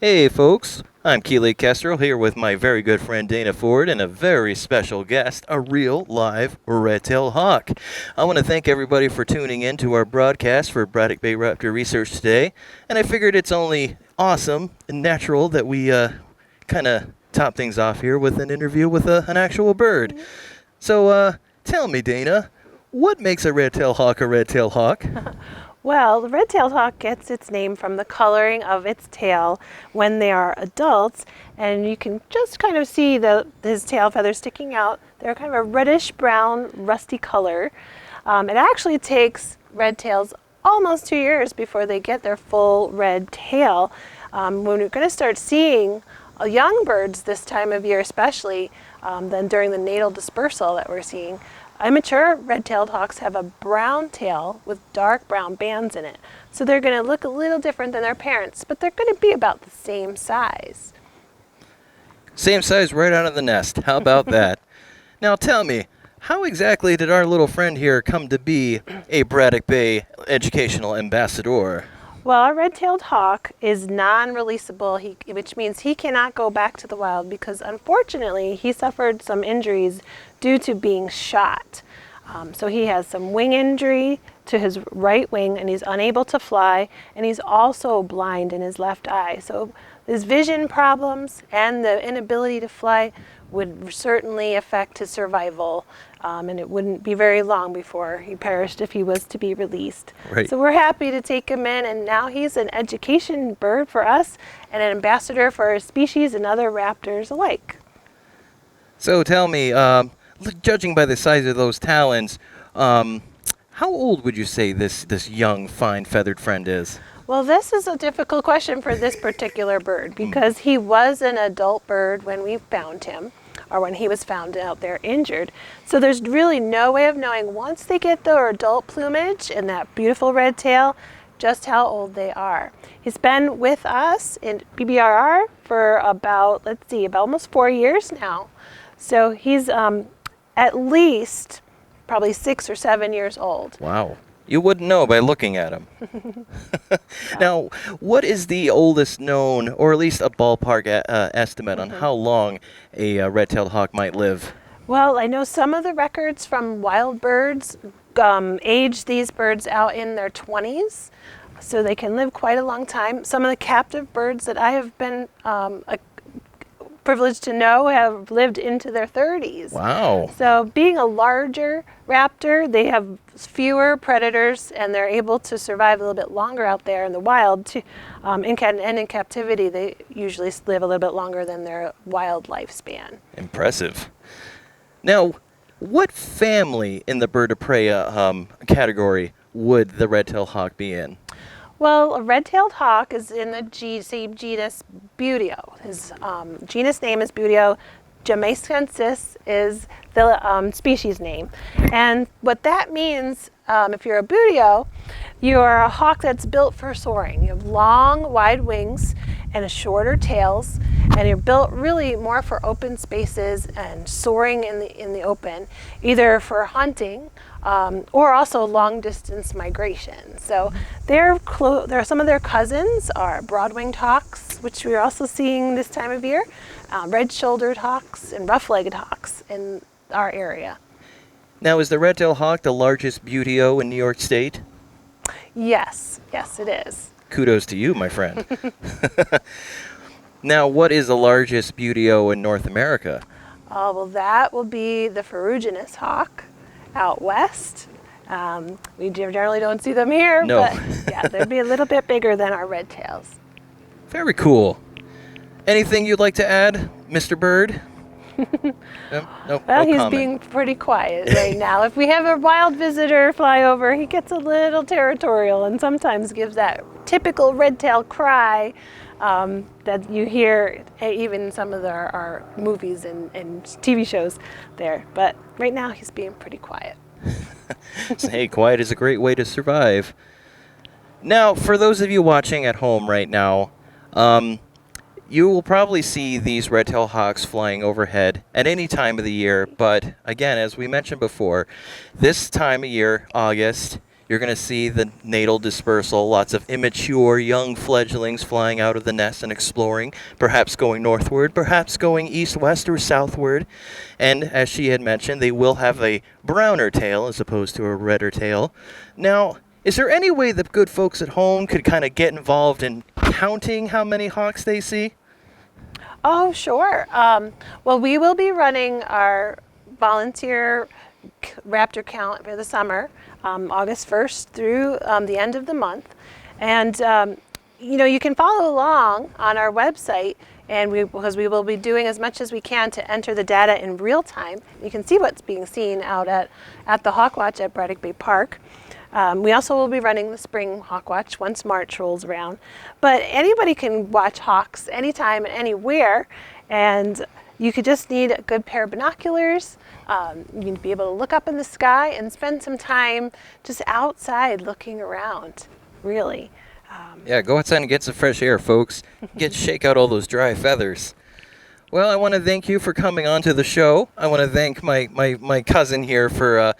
Hey folks, I'm Kele the Kestrel here with my very good friend Daena Ford and a very special guest, a real live red-tailed hawk. I want to thank everybody for tuning in to our broadcast for Braddock Bay Raptor Research today, and I figured it's only awesome and natural that we kind of top things off here with an interview with an actual bird. So tell me, Daena, what makes a red-tailed hawk a red-tailed hawk? Well, the red-tailed hawk gets its name from the coloring of its tail when they are adults, and you can just kind of see his tail feathers sticking out. They're kind of a reddish-brown, rusty color. It actually takes red tails almost 2 years before they get their full red tail. When we're going to start seeing young birds this time of year especially, then during the natal dispersal that we're seeing, immature red-tailed hawks have a brown tail with dark brown bands in it. So they're going to look a little different than their parents, but they're going to be about the same size. Same size right out of the nest. How about that? Now tell me, how exactly did our little friend here come to be a Braddock Bay educational ambassador? Well, our red-tailed hawk is non-releasable, which means he cannot go back to the wild because unfortunately he suffered some injuries due to being shot. So he has some wing injury to his right wing and he's unable to fly, and he's also blind in his left eye. So his vision problems and the inability to fly would certainly affect his survival, and it wouldn't be very long before he perished if he was to be released. Right. So we're happy to take him in, and now he's an education bird for us and an ambassador for our species and other raptors alike. So tell me, judging by the size of those talons, how old would you say this young, fine feathered friend is? Well, this is a difficult question for this particular bird because he was an adult bird when we found him, or when he was found out there injured. So there's really no way of knowing once they get their adult plumage and that beautiful red tail, just how old they are. He's been with us in BBRR for about almost 4 years now. So he's at least probably 6 or 7 years old. Wow. You wouldn't know by looking at him. Now, what is the oldest known, or at least a ballpark estimate on how long a red-tailed hawk might live? Well, I know some of the records from wild birds age these birds out in their 20s, so they can live quite a long time. Some of the captive birds that I have been privileged to know have lived into their 30s. Wow. So being a larger raptor, they have fewer predators and they're able to survive a little bit longer out there in the wild. In captivity, they usually live a little bit longer than their wild lifespan. Impressive. Now, what family in the bird of prey category would the red-tailed hawk be in? Well, a red-tailed hawk is in the same genus Buteo. His genus name is Buteo. Jamaicensis is the species name. And what that means, if you're a Buteo, you're a hawk that's built for soaring. You have long, wide wings and a shorter tails, and you're built really more for open spaces and soaring in the open, either for hunting or also long distance migration. So some of their cousins are broad-winged hawks, which we're also seeing this time of year, red-shouldered hawks and rough-legged hawks in our area. Now, is the red-tailed hawk the largest buteo in New York State? Yes, it is. Kudos to you, my friend. Now, what is the largest buteo in North America? Well, that will be the ferruginous hawk out west. We generally don't see them here, No. but yeah, they'd be a little bit bigger than our red tails. Very cool. Anything you'd like to add, Mr. Bird? No, Well, no he's comment. being pretty quiet right now. If we have a wild visitor fly over, he gets a little territorial and sometimes gives that typical red-tailed cry that you hear even in some of our movies and TV shows there. But right now, he's being pretty quiet. Hey, quiet is a great way to survive. Now, for those of you watching at home right now, you will probably see these red-tailed hawks flying overhead at any time of the year, but again, as we mentioned before, this time of year, August, You're going to see the natal dispersal, lots of immature young fledglings flying out of the nest and exploring, perhaps going northward, perhaps going east-west or southward. And as she had mentioned, they will have a browner tail as opposed to a redder tail. Now, is there any way the good folks at home could kind of get involved in counting how many hawks they see? Oh, sure. Well, we will be running our volunteer raptor count for the summer, August 1st through the end of the month. And, you can follow along on our website, and because we will be doing as much as we can to enter the data in real time. You can see what's being seen out at the Hawk Watch at Braddock Bay Park. We also will be running the spring Hawk Watch once March rolls around. But anybody can watch hawks anytime and anywhere, and you could just need a good pair of binoculars. You can be able to look up in the sky and spend some time just outside looking around, really. Yeah, go outside and get some fresh air, folks. Shake out all those dry feathers. Well, I want to thank you for coming on to the show. I want to thank my cousin here for,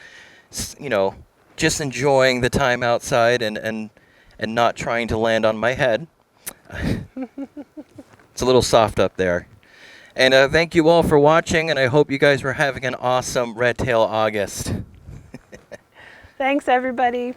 just enjoying the time outside and not trying to land on my head. It's a little soft up there. And thank you all for watching, and I hope you guys were having an awesome Red Tail August. Thanks, everybody.